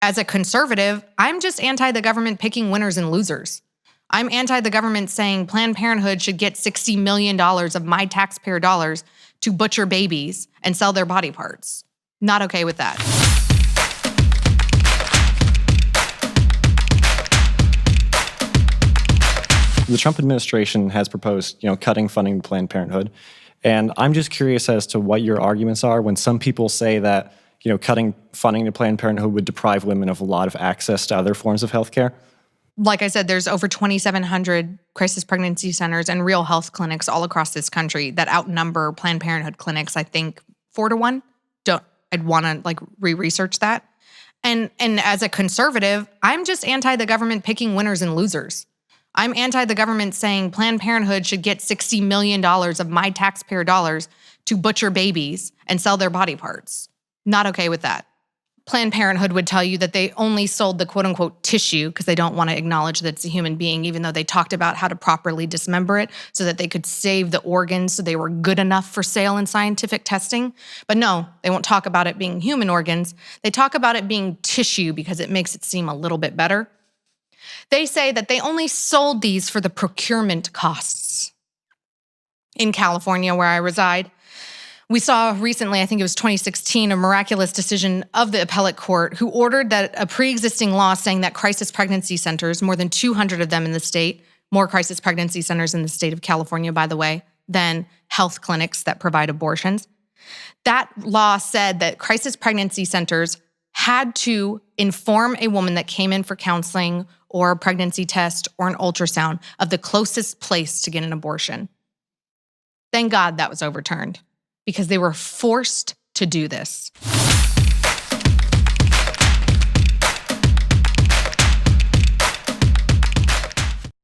as a conservative, I'm just anti the government picking winners and losers. I'm anti the government saying Planned Parenthood should get $60 million of my taxpayer dollars to butcher babies and sell their body parts. Not okay with that. The Trump administration has proposed, cutting funding to Planned Parenthood. And I'm just curious as to what your arguments are when some people say that, cutting funding to Planned Parenthood would deprive women of a lot of access to other forms of healthcare. Like I said, there's over 2,700 crisis pregnancy centers and real health clinics all across this country that outnumber Planned Parenthood clinics, I think 4-1. I'd want to re-research that. And as a conservative, I'm just anti the government picking winners and losers. I'm anti the government saying Planned Parenthood should get $60 million of my taxpayer dollars to butcher babies and sell their body parts. Not okay with that. Planned Parenthood would tell you that they only sold the quote-unquote tissue because they don't want to acknowledge that it's a human being, even though they talked about how to properly dismember it so that they could save the organs so they were good enough for sale in scientific testing. But no, they won't talk about it being human organs. They talk about it being tissue because it makes it seem a little bit better. They say that they only sold these for the procurement costs. In California, where I reside, we saw recently, I think it was 2016, a miraculous decision of the appellate court who ordered that a pre-existing law saying that crisis pregnancy centers, more than 200 of them in the state, more crisis pregnancy centers in the state of California, by the way, than health clinics that provide abortions. That law said that crisis pregnancy centers had to inform a woman that came in for counseling or a pregnancy test or an ultrasound of the closest place to get an abortion. Thank God that was overturned, because they were forced to do this.